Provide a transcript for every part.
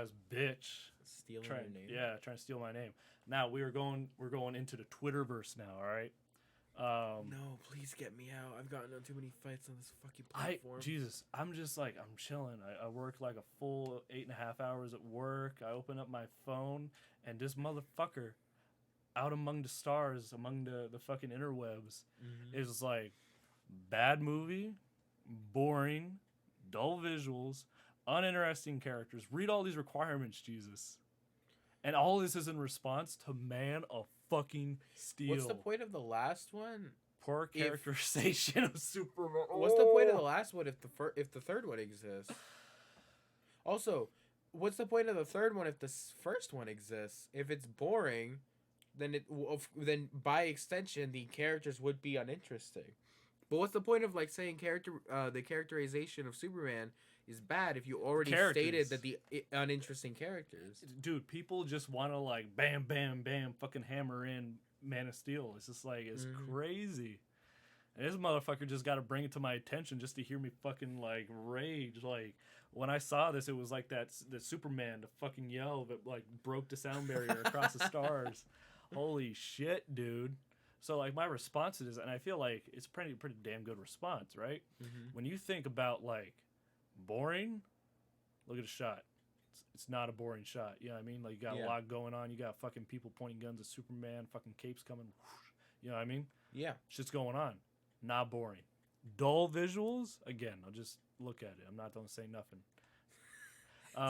ass bitch Stealing trying, your name. yeah, trying to steal my name. Now we're going into the Twitterverse now. All right. No, please get me out. I've gotten into too many fights on this fucking platform. Jesus, I'm just like, I'm chilling. I work like a full 8.5 hours at work. I open up my phone, and this motherfucker out among the stars, among the fucking interwebs, is like, bad movie, boring, dull visuals, uninteresting characters. Read all these requirements, Jesus. And all this is in response to Man of fucking Steel. What's the point of the last one? Poor characterization of Superman. What's the point of the last one if the third one exists? Also, what's the point of the third one if the first one exists? If it's boring, then then by extension the characters would be uninteresting. But what's the point of like saying the characterization of Superman is bad if you already stated that the uninteresting characters? Dude, people just want to like bam, bam, bam, fucking hammer in Man of Steel. It's just like, it's crazy. And this motherfucker just got to bring it to my attention just to hear me fucking like rage. Like when I saw this, it was like the Superman, the fucking yell that like broke the sound barrier across the stars. Holy shit, dude. So like my response to this, and I feel like it's pretty damn good response, right? When you think about like boring, look at the shot. It's not a boring shot. You know what I mean? Like you got a lot going on. You got fucking people pointing guns at Superman, fucking capes coming. Whoosh, you know what I mean? Yeah. Shit's going on. Not boring. Dull visuals, again, I'll just look at it. I'm not going to say nothing.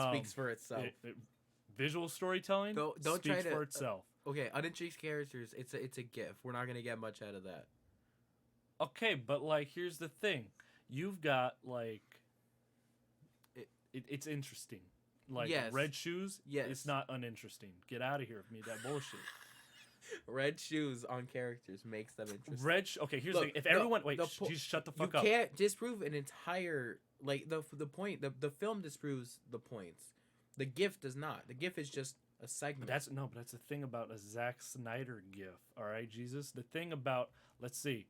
Speaks for itself. Visual storytelling don't speaks try to, for itself. Okay, uninteresting characters, it's a GIF. We're not going to get much out of that. Okay, but like here's the thing. You've got like it's interesting. Like red shoes, it's not uninteresting. Get out of here with me that bullshit. Red shoes on characters makes them interesting. Okay, here's the thing. If everyone just shut the fuck up. You can't disprove an entire like the point. The film disproves the points. The GIF does not. The GIF is just a segment. But that's the thing about a Zack Snyder GIF. All right, Jesus. The thing about, let's see,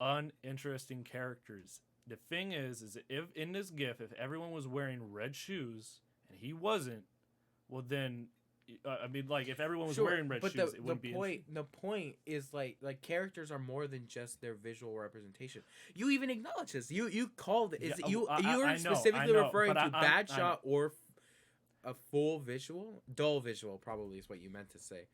uninteresting characters. The thing is if in this GIF, if everyone was wearing red shoes and he wasn't, well then. I mean, like, if everyone was wearing red shoes, it wouldn't be interesting. The point is, like characters are more than just their visual representation. You even acknowledge this. You called it. You were specifically referring to bad shot or a full visual? Dull visual, probably, is what you meant to say.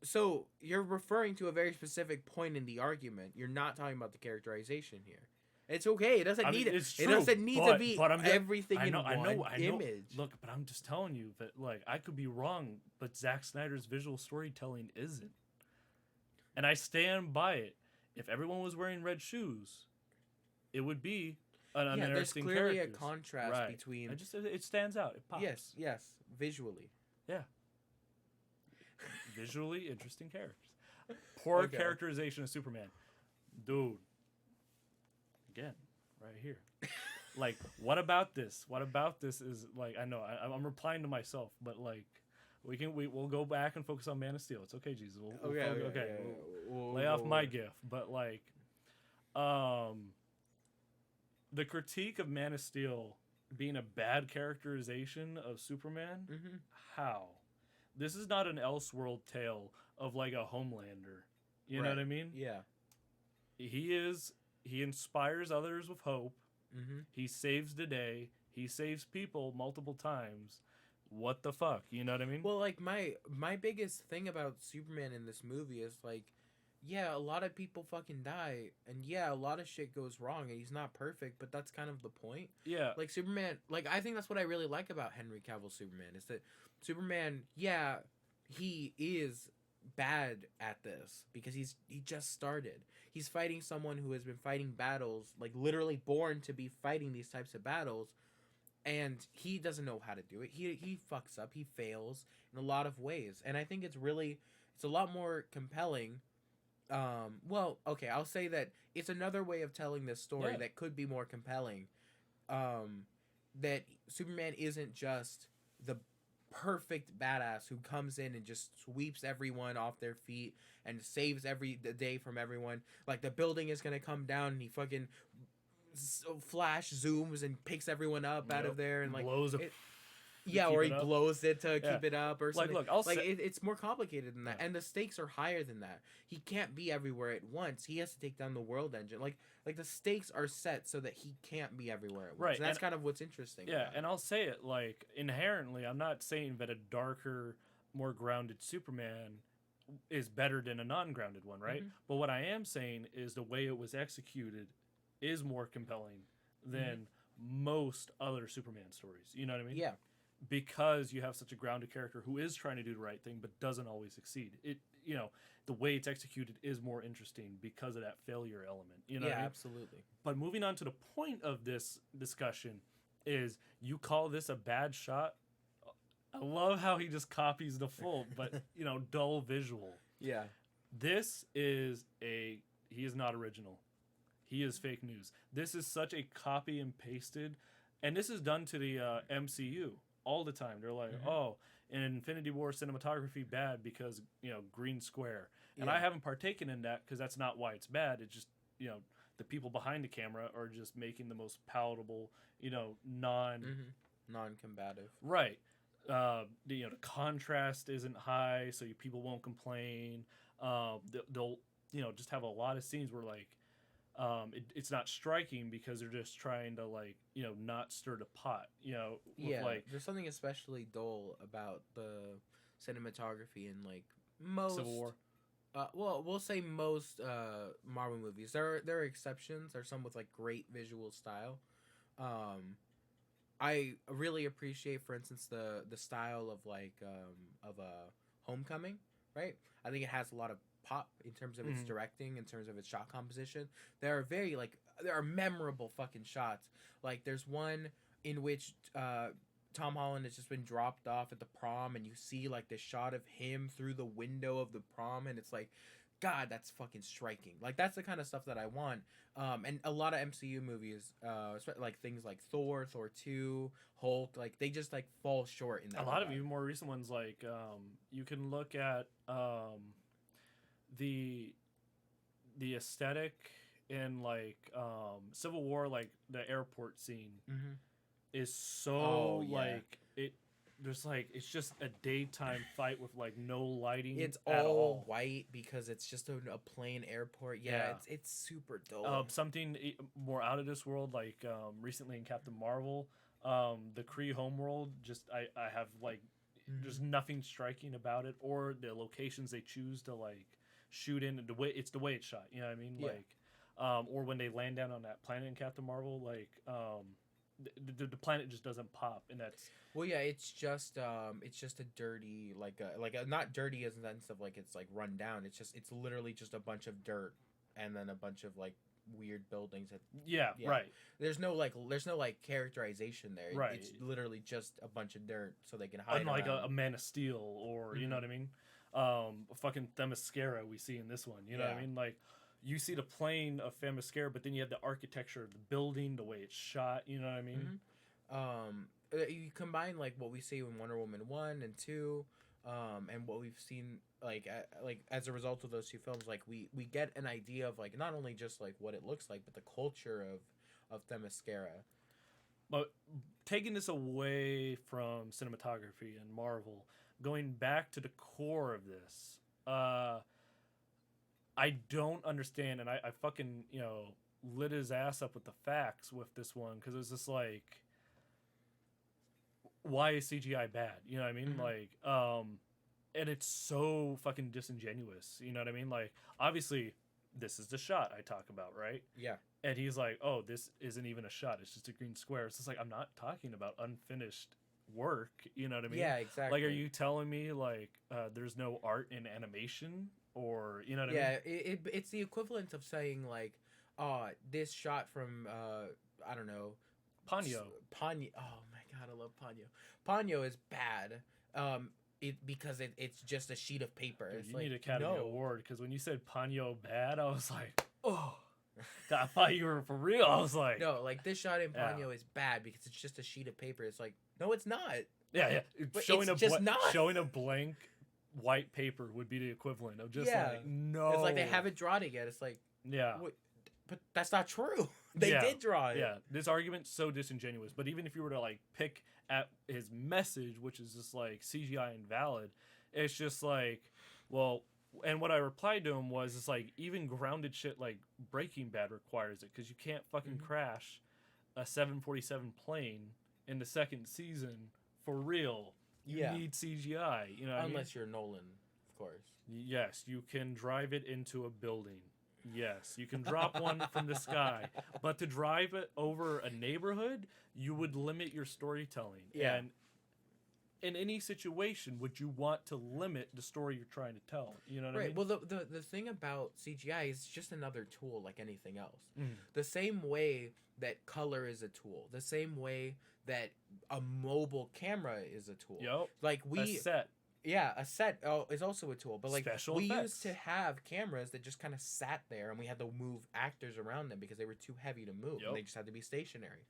So, you're referring to a very specific point in the argument. You're not talking about the characterization here. It's okay. It doesn't need it. It doesn't need to be everything in one image. Look, but I'm just telling you that, like, I could be wrong, but Zack Snyder's visual storytelling isn't. And I stand by it. If everyone was wearing red shoes, it would be an uninteresting character. There's clearly a contrast between. It stands out. It pops. Yes, visually. Yeah. Visually interesting characters. Poor characterization of Superman, dude. Again, right here. Like, what about this? What about this is like, I know I'm replying to myself, but like, we'll go back and focus on Man of Steel. It's okay, Jesus. We'll lay off my GIF, but like, the critique of Man of Steel being a bad characterization of Superman. How? This is not an Elseworld tale of like a Homelander. You know what I mean? Yeah. He inspires others with hope. He saves the day. He saves people multiple times. What the fuck? You know what I mean? Well, like, my biggest thing about Superman in this movie is, like, yeah, a lot of people fucking die. And, yeah, a lot of shit goes wrong. And he's not perfect, but that's kind of the point. Yeah. Like, Superman... Like, I think that's what I really like about Henry Cavill's Superman. Is that Superman, yeah, he is bad at this because he just started. He's fighting someone who has been fighting battles, like literally born to be fighting these types of battles, and he doesn't know how to do it. He fucks up. He fails in a lot of ways, and I think it's a lot more compelling. Well, okay, I'll say that it's another way of telling this story that could be more compelling. That Superman isn't just the perfect badass who comes in and just sweeps everyone off their feet and saves the day from everyone. Like, the building is gonna come down and he fucking Flash zooms and picks everyone up out of there and like blows a it, yeah, or he blows it to keep it up or something. Look, it's more complicated than that, and the stakes are higher than that. He can't be everywhere at once. He has to take down the world engine. Like the stakes are set so that he can't be everywhere at once. Right, and that's kind of what's interesting. Yeah, and I'll say it like inherently, I'm not saying that a darker, more grounded Superman is better than a non-grounded one, right? Mm-hmm. But what I am saying is the way it was executed is more compelling than most other Superman stories. You know what I mean? Yeah. Because you have such a grounded character who is trying to do the right thing but doesn't always succeed. The way it's executed is more interesting because of that failure element. You know what I mean? Absolutely. But moving on to the point of this discussion is you call this a bad shot. I love how he just copies the full, but dull visual. Yeah. This is he is not original. He is fake news. This is such a copy and pasted, and this is done to the MCU all the time. They're like, oh, in Infinity War cinematography bad because green square, and I haven't partaken in that because that's not why it's bad. It's just the people behind the camera are just making the most palatable non-combative. Right. The contrast isn't high, so people won't complain. They'll just have a lot of scenes where like it's not striking because they're just trying to not stir the pot. There's something especially dull about the cinematography in like most Civil War. Well, we'll say most Marvel movies. There are exceptions. There's some with like great visual style. I really appreciate, for instance, the style of Homecoming, right? I think it has a lot of pop in terms of its directing, in terms of its shot composition. There are memorable fucking shots. Like there's one in which Tom Holland has just been dropped off at the prom, and you see like this shot of him through the window of the prom, and it's like, God, that's fucking striking. Like that's the kind of stuff that I want. And a lot of MCU movies, like things like Thor 2, Hulk, like they just like fall short in that. A lot of even more recent ones, like you can look at the aesthetic in like Civil War, like the airport scene is so like it. There's like it's just a daytime fight with like no lighting. It's at all white because it's just a plain airport. Yeah. It's super dull. Something more out of this world, like recently in Captain Marvel, the Kree homeworld. Just I have like there's nothing striking about it, or the locations they choose to like shoot in, and the way it's shot. You know what I mean? Yeah. Like, or when they land down on that planet in Captain Marvel, like the planet just doesn't pop, and that's it's just a dirty like not dirty as in the sense of like it's like run down. It's literally just a bunch of dirt and then a bunch of like weird buildings that right. There's no characterization there. Right. It's literally just a bunch of dirt so they can hide. Unlike a Man of Steel, or you know what I mean, fucking Themyscira we see in this one. You know what I mean, like. You see the plane of Themyscira, but then you have the architecture of the building, the way it's shot. You know what I mean? You combine like what we see in Wonder Woman 1 and 2, and what we've seen like as a result of those two films. Like we get an idea of like not only just like what it looks like, but the culture of Themyscira. But taking this away from cinematography and Marvel, going back to the core of this, I don't understand, and I fucking, lit his ass up with the facts with this one, because it was just like, why is CGI bad? You know what I mean? Like, and it's so fucking disingenuous, you know what I mean? Like, obviously, this is the shot I talk about, right? Yeah. And he's like, oh, this isn't even a shot, it's just a green square. It's just like, I'm not talking about unfinished work, you know what I mean? Yeah, exactly. Like, are you telling me, like, there's no art in animation? Or you know what I mean? Yeah, it's the equivalent of saying like, this shot from I don't know, Ponyo. Oh my God, I love Ponyo. Ponyo is bad. Because it's just a sheet of paper. Dude, it's you like, need Academy Award, because when you said Ponyo bad, I was like, oh, I thought you were for real. I was like, no, like this shot in Ponyo is bad because it's just a sheet of paper. It's like, no, it's not. Yeah. But showing it's just not. Showing a blank white paper would be the equivalent of just like, no. It's like they haven't drawn it yet. It's like, yeah. but that's not true. They did draw it. Yeah, this argument's so disingenuous. But even if you were to like pick at his message, which is just like CGI invalid, it's just like, well, and what I replied to him was, it's like even grounded shit like Breaking Bad requires it because you can't fucking crash a 747 plane in the second season for real. You need CGI, you know. Unless you're Nolan, of course. Yes, you can drive it into a building. Yes, you can drop one from the sky, but to drive it over a neighborhood, you would limit your storytelling. Yeah. And in any situation, would you want to limit the story you're trying to tell? You know what I mean? Well, the thing about CGI is just another tool like anything else. The same way that color is a tool, the same way that a mobile camera is a tool. Yep. Like a set. Yeah, a set is also a tool. But like Special we effects. used to have cameras that just kind of sat there, and we had to move actors around them because they were too heavy to move, and they just had to be stationary.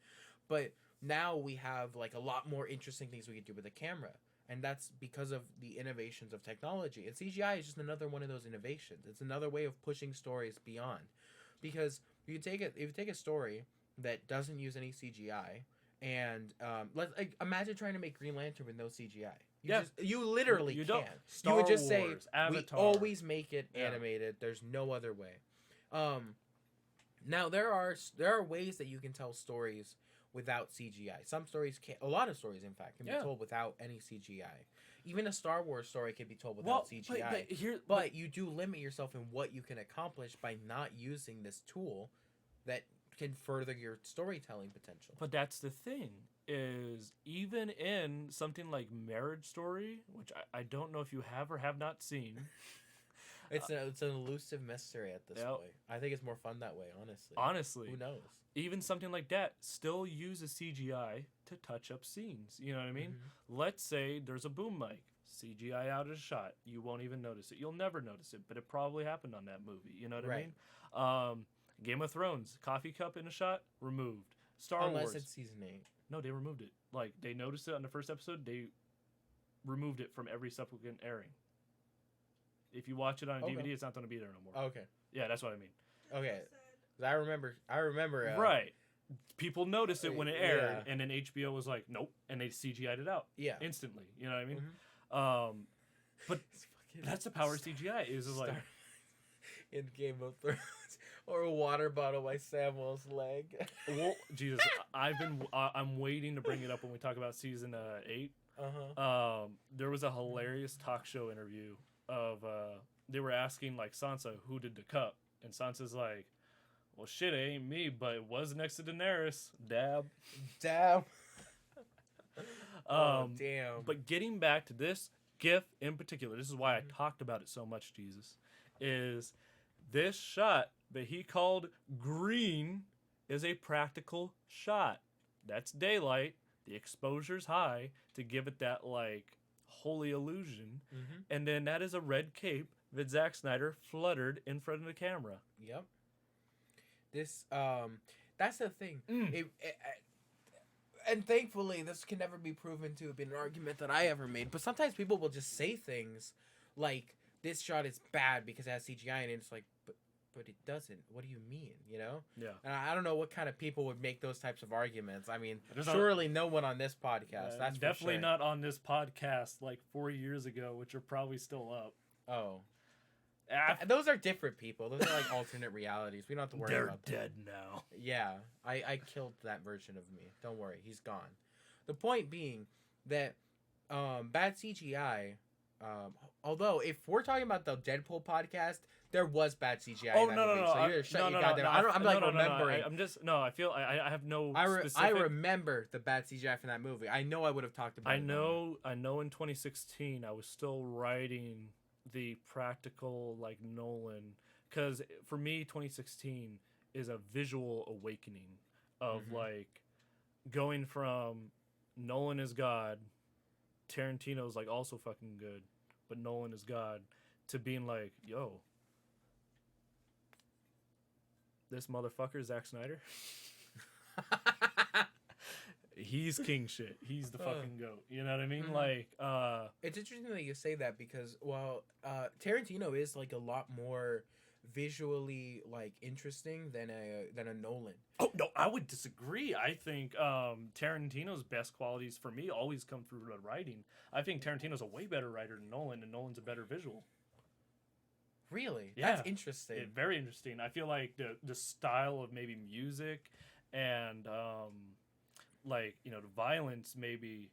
But now we have like a lot more interesting things we can do with a camera, and that's because of the innovations of technology. And CGI is just another one of those innovations. It's another way of pushing stories beyond, because you take it if you take a story that doesn't use any CGI, and imagine trying to make Green Lantern with no CGI. You literally you can't. Don't. Star you would just Wars, say Avatar. we always make it animated. There's no other way. Now there are ways that you can tell stories without CGI. Some stories can. A lot of stories, in fact, can be told without any CGI. Even a Star Wars story can be told without CGI. But you do limit yourself in what you can accomplish by not using this tool that can further your storytelling potential. But that's the thing, is even in something like Marriage Story, which I don't know if you have or have not seen. It's an elusive mystery at this point. I think it's more fun that way, honestly. Honestly. Who knows? Even something like that still uses CGI to touch up scenes. You know what I mean? Let's say there's a boom mic. CGI out of a shot. You won't even notice it. You'll never notice it, but it probably happened on that movie. You know what I mean? Game of Thrones, coffee cup in a shot, removed. Star Wars. Unless it's season 8. No, they removed it. Like, they noticed it on the first episode, they removed it from every subsequent airing. If you watch it on a DVD, it's not going to be there no more. Okay. Yeah, that's what I mean. Okay. I remember. Right. People noticed it when it aired, and then HBO was like, nope, and they CGI'd it out. Yeah. Instantly. You know what I mean? But that's the power of CGI. Is like in Game of Thrones, or a water bottle by Samuel's leg. Well, Jesus, I'm waiting to bring it up when we talk about season 8. There was a hilarious talk show interview of they were asking like Sansa who did the cup, and Sansa's like, well, shit, it ain't me, but it was next to Daenerys. Dab. Damn. But getting back to this GIF in particular, this is why I talked about it so much, Jesus, is this shot that he called green is a practical shot. That's daylight. The exposure's high to give it that, like, holy illusion. And then that is a red cape that Zack Snyder fluttered in front of the camera. Yep. This, that's the thing. And thankfully, this can never be proven to have been an argument that I ever made. But sometimes people will just say things like, this shot is bad because it has CGI in it. It's like, but it doesn't. What do you mean, you know? Yeah. And I don't know what kind of people would make those types of arguments. I mean, surely no one on this podcast. That's definitely for sure. not on this podcast like 4 years ago, which are probably still up. Oh. Those are different people. Those are like alternate realities. We don't have to worry about them. They're dead now. Yeah. I killed that version of me. Don't worry. He's gone. The point being that bad CGI, although if we're talking about the Deadpool podcast, there was bad CGI in that movie. So you're shut your goddamn. I'm like remembering. I feel I have no specific. I remember the bad CGI from that movie. I know I would have talked about it. I know in 2016 I was still writing the practical like Nolan, because for me 2016 is a visual awakening of like going from Nolan is God, Tarantino's like also fucking good, but Nolan is God, to being like, yo, this motherfucker Zack Snyder, he's king shit. He's the fucking goat. You know what I mean? Like, it's interesting that you say that because, well, Tarantino is like a lot more visually like interesting than a Nolan. Oh no, I would disagree. I think Tarantino's best qualities for me always come through the writing. I think Tarantino's a way better writer than Nolan, and Nolan's a better visual. Really? Yeah. That's interesting. Very interesting. I feel like the style of maybe music and like the violence maybe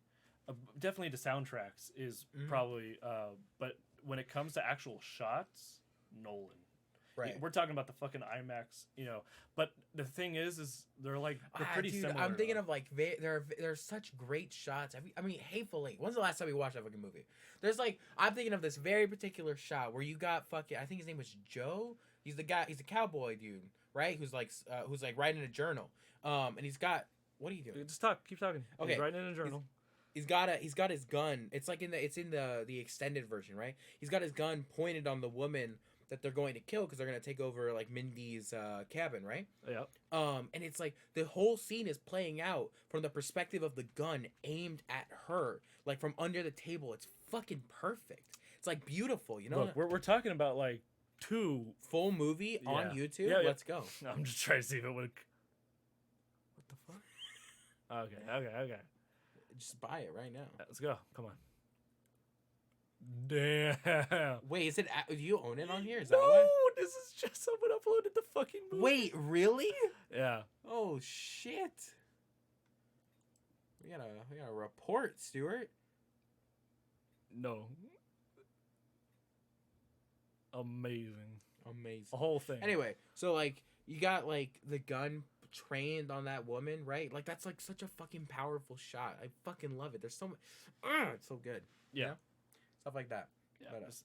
definitely the soundtracks is probably but when it comes to actual shots, Nolan. Right. We're talking about the fucking IMAX, but the thing is they're pretty dude, similar. I'm thinking of like there's such great shots. I mean, Hateful Eight. When's the last time you watched that fucking movie? There's like I'm thinking of this very particular shot where you got fucking I think his name was Joe. He's the guy. He's a cowboy dude, right? Who's like writing a journal. And he's got what are you doing? Just talk. Keep talking. Okay. He's writing in a journal. He's got his gun. It's like in the extended version, right? He's got his gun pointed on the woman that they're going to kill because they're going to take over like Mindy's cabin, right? Yeah. And it's like the whole scene is playing out from the perspective of the gun aimed at her, like from under the table. It's fucking perfect. It's like beautiful, Look, we're talking about like 2 full movie on YouTube. Yeah. Let's go. I'm just trying to see if it would. What the fuck? Okay. Just buy it right now. Let's go. Come on. Damn. Wait, is it? Do you own it on here? Is No, that why? this is just someone uploaded the fucking movie. Wait, really? Yeah. Oh shit. We gotta report, Stuart. No. Amazing. The whole thing. Anyway, so like you got like the gun trained on that woman, right? Like that's like such a fucking powerful shot. I fucking love it. There's so much. It's so good. Yeah. Stuff like that. Yeah. But, Just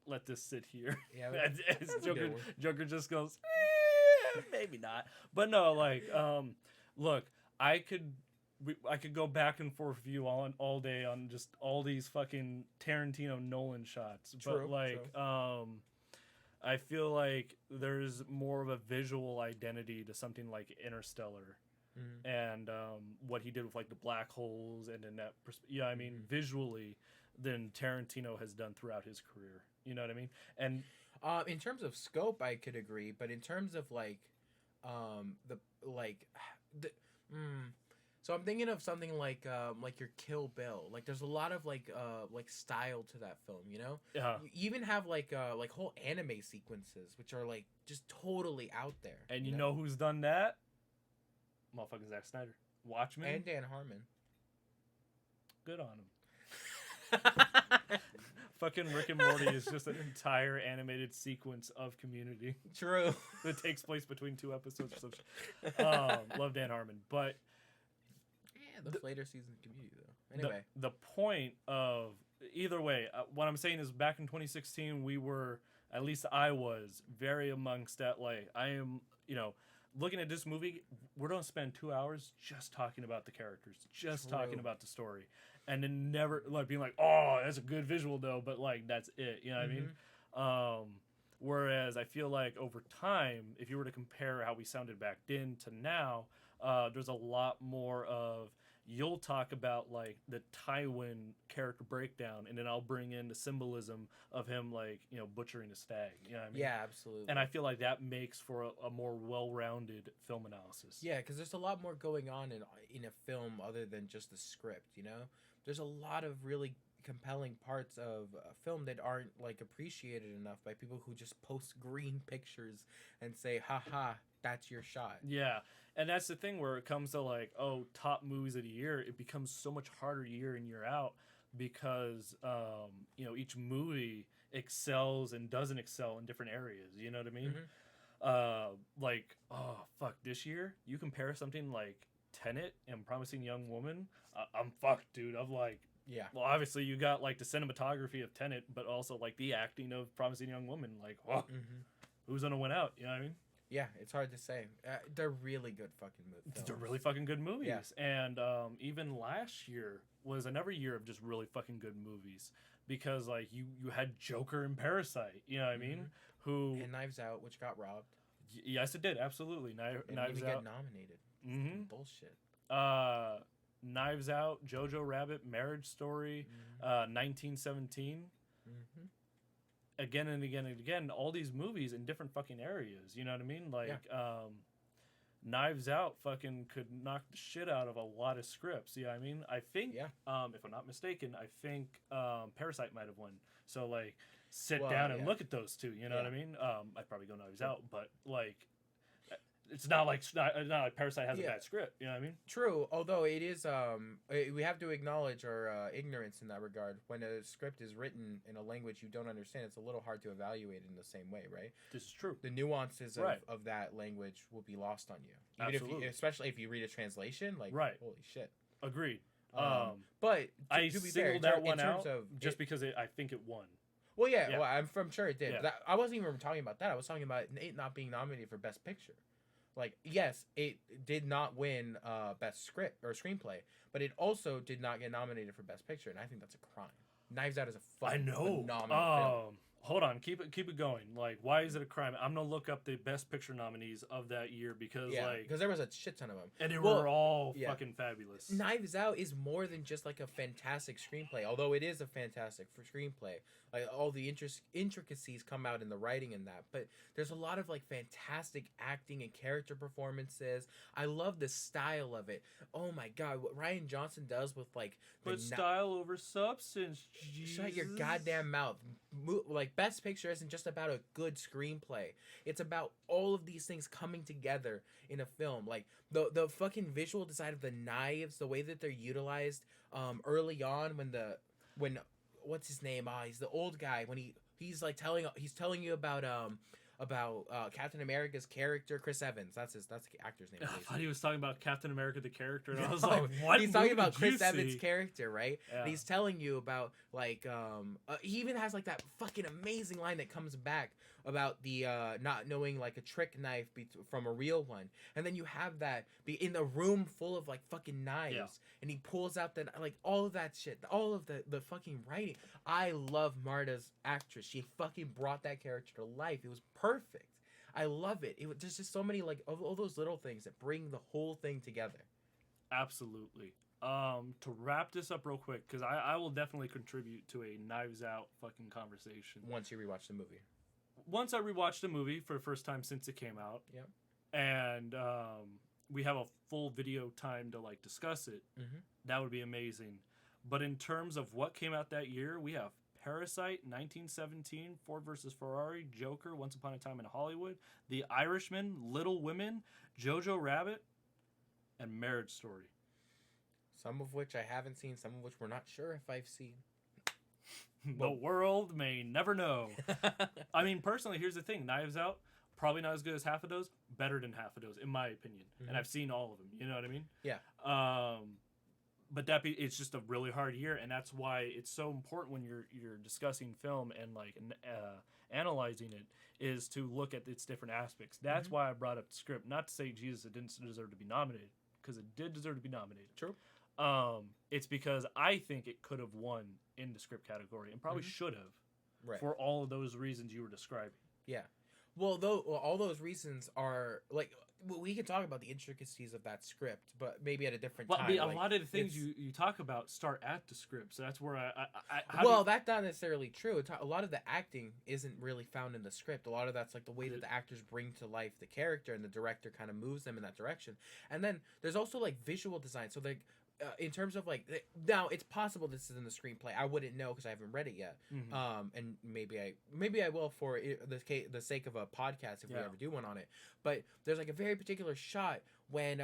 let this sit here. Yeah. As that's a good one. Joker just goes, maybe not. But no, like, look, I could go back and forth with you all day on just all these fucking Tarantino Nolan shots. But like, I feel like there's more of a visual identity to something like Interstellar. And what he did with like the black holes and in that visually than Tarantino has done throughout his career. You know what I mean? And in terms of scope, I could agree, but in terms of so I'm thinking of something like your Kill Bill. Like there's a lot of like style to that film, You even have like whole anime sequences which are like just totally out there. And you know who's done that? Motherfucking Zack Snyder. Watchmen. And Dan Harmon. Good on him. Fucking Rick and Morty is just an entire animated sequence of Community. True. That takes place between 2 episodes or something. Love Dan Harmon. But yeah, the later season of Community though. Anyway. The point of either way, what I'm saying is back in 2016 we were, at least I was, very amongst that like I am, looking at this movie, we're going to spend 2 hours just talking about the characters, just talking about the story. And then never like being like, oh, that's a good visual though, but like that's it. You know what I mean? Whereas I feel like over time, if you were to compare how we sounded back then to now, there's a lot more of you'll talk about like the Tywin character breakdown, and then I'll bring in the symbolism of him like butchering a stag. You know what I mean? Yeah, absolutely. And I feel like that makes for a more well-rounded film analysis. Yeah, because there's a lot more going on in a film other than just the script. There's a lot of really compelling parts of a film that aren't like appreciated enough by people who just post green pictures and say, haha, that's your shot. Yeah. And that's the thing where it comes to like, top movies of the year, it becomes so much harder year in, year out because, each movie excels and doesn't excel in different areas. You know what I mean? This year, you compare something like Tenet and Promising Young Woman, I'm fucked, dude. I'm like, yeah. Well, obviously you got like the cinematography of Tenet, but also like the acting of Promising Young Woman. Like, who's gonna win out? You know what I mean? Yeah, it's hard to say. They're really good fucking movies. They're really fucking good movies. Yeah. And even last year was another year of just really fucking good movies because like you had Joker and Parasite. You know what I mean? And Knives Out, which got robbed. Yes, it did. Absolutely. Knives even Out get nominated. Bullshit. Knives Out, Jojo Rabbit, Marriage Story, 1917. again and again and again, all these movies in different fucking areas. You know what I mean? Like, Knives Out fucking could knock the shit out of a lot of scripts. You know what I mean? I think, if I'm not mistaken, I think Parasite might have won. So, like, sit down and look at those two. You know what I mean? I'd probably go Knives Out, but, like, it's not like Parasite has a bad script. You know what I mean? True, although it is, we have to acknowledge our ignorance in that regard. When a script is written in a language you don't understand, it's a little hard to evaluate in the same way, right? This is true. The nuances of that language will be lost on you. Even Absolutely. especially if you read a translation, like, holy shit. Agreed. But I to be singled fair, that one out just it, because I think it won. Well, well, I'm sure it did. Yeah. I wasn't even talking about that. I was talking about it not being nominated for Best Picture. Like, yes, it did not win Best Script or Screenplay, but it also did not get nominated for Best Picture, and I think that's a crime. Knives Out is a fucking phenomenal film. Hold on, keep it going. Like, why is it a crime? I'm gonna look up the Best Picture nominees of that year because there was a shit ton of them, and they were all fucking fabulous. Knives Out is more than just like a fantastic screenplay, although it is a fantastic screenplay. Like, all the intricacies come out in the writing in that, but there's a lot of like fantastic acting and character performances. I love the style of it. Oh my god, what Rian Johnson does with like style over substance. Jesus. Shut your goddamn mouth. Like, Best Picture isn't just about a good screenplay. It's about all of these things coming together in a film. Like the fucking visual design of the knives, the way that they're utilized early on when what's his name? He's the old guy when he's telling you about Captain America's character, Chris Evans. That's the actor's name. I thought he was talking about Captain America the character, and I was like, what? He's talking about Chris Evans' character, right? Yeah. And he's telling you about like he even has like that fucking amazing line that comes back about the not knowing like a trick knife from a real one, and then you have that be in the room full of like fucking knives, and he pulls out that like all of that shit, all of the fucking writing. I love Marta's actress. She fucking brought that character to life. It was perfect. I love it. There's just so many like all those little things that bring the whole thing together. Absolutely. To wrap this up real quick, because I will definitely contribute to a Knives Out fucking conversation Once you rewatch the movie. Once I rewatched the movie for the first time since it came out. Yep. And we have a full video time to like discuss it. Mm-hmm. That would be amazing. But in terms of what came out that year, we have Parasite, 1917, Ford vs. Ferrari, Joker, Once Upon a Time in Hollywood, The Irishman, Little Women, Jojo Rabbit, and Marriage Story. Some of which I haven't seen, some of which we're not sure if I've seen. The world may never know. I mean, personally, here's the thing. Knives Out, probably not as good as half of those, better than half of those, in my opinion. Mm-hmm. And I've seen all of them. You know what I mean? Yeah. But it's just a really hard year, and that's why it's so important when you're discussing film and like analyzing it is to look at its different aspects. That's why I brought up the script, not to say Jesus it didn't deserve to be nominated, because it did deserve to be nominated. True. It's because I think it could have won in the script category and probably should have, right, for all of those reasons you were describing. Yeah. Well, all those reasons are like we can talk about the intricacies of that script, but maybe at a different time. I mean, a lot of the things you talk about start at the script, so that's where that's not necessarily true. A lot of the acting isn't really found in the script. A lot of that's like the way that the actors bring to life the character, and the director kind of moves them in that direction. And then there's also like visual design. So like in terms of like now, it's possible this is in the screenplay. I wouldn't know because I haven't read it yet. And maybe I will for the sake of a podcast if we ever do one on it. But there's like a very particular shot when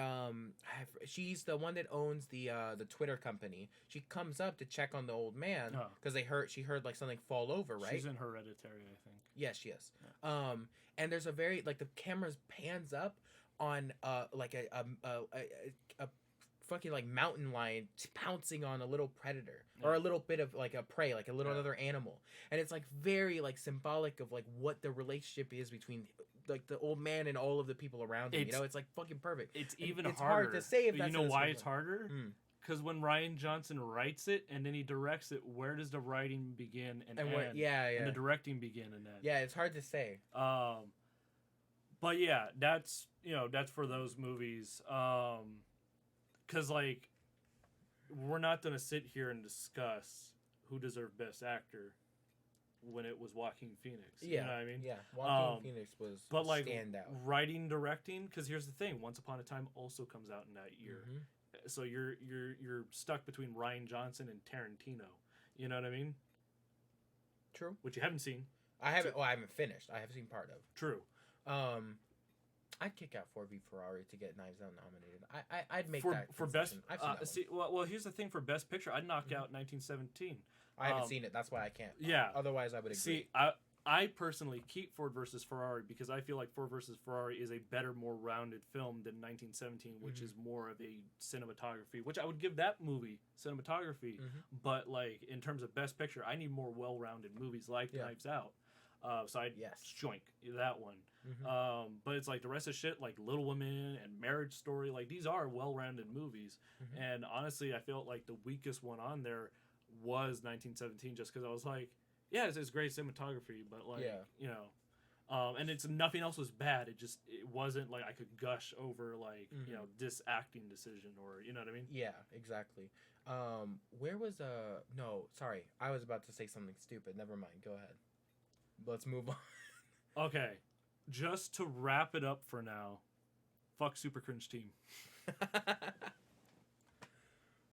she's the one that owns the Twitter company. She comes up to check on the old man because she heard like something fall over. Right? She's in Hereditary, I think. Yes, she is. Yeah. And there's a very like the camera pans up on like a fucking like mountain lion pouncing on a little predator or a little bit of like a prey, like a little other animal, and it's like very like symbolic of like what the relationship is between like the old man and all of the people around him. It's like fucking perfect. It's even it's harder. hard to say if that's you know why it's harder. Because when Rian Johnson writes it and then he directs it, where does the writing begin and end? And the directing begin and end? Yeah, it's hard to say. But yeah, that's for those movies. Because, like, we're not going to sit here and discuss who deserved Best Actor. when it was Joaquin Phoenix. Yeah, You know what I mean? Yeah, Joaquin Phoenix was but like standout. writing, directing. Because here's the thing: Once Upon a Time also comes out in that year, so you're stuck between Rian Johnson and Tarantino. You know what I mean? True. Which you haven't seen. I haven't. Well, I haven't finished. I have seen part of. True. I'd kick out Ford v Ferrari to get Knives Out nominated. I'd make for, that for best. I've seen that See, well, here's the thing: for best picture, I'd knock out 1917. I haven't seen it. That's why I can't. Yeah. Otherwise, I would agree. See, I personally keep Ford versus Ferrari because I feel like Ford versus Ferrari is a better, more rounded film than 1917, which is more of a cinematography. Which I would give that movie cinematography, but like in terms of best picture, I need more well-rounded movies like Knives Out. So I'd joink that one. But it's like the rest of shit, like Little Women and Marriage Story, like these are well-rounded movies. And honestly, I felt like the weakest one on there was 1917, just because I was like, yeah, it's great cinematography, but like, you know, and it's nothing else was bad. It wasn't like I could gush over like you know this acting decision or you know what I mean. Yeah, exactly. Where was no, sorry, I was about to say something stupid. Never mind. Go ahead. Let's move on. Okay, just to wrap it up for now, fuck Super Cringe Team.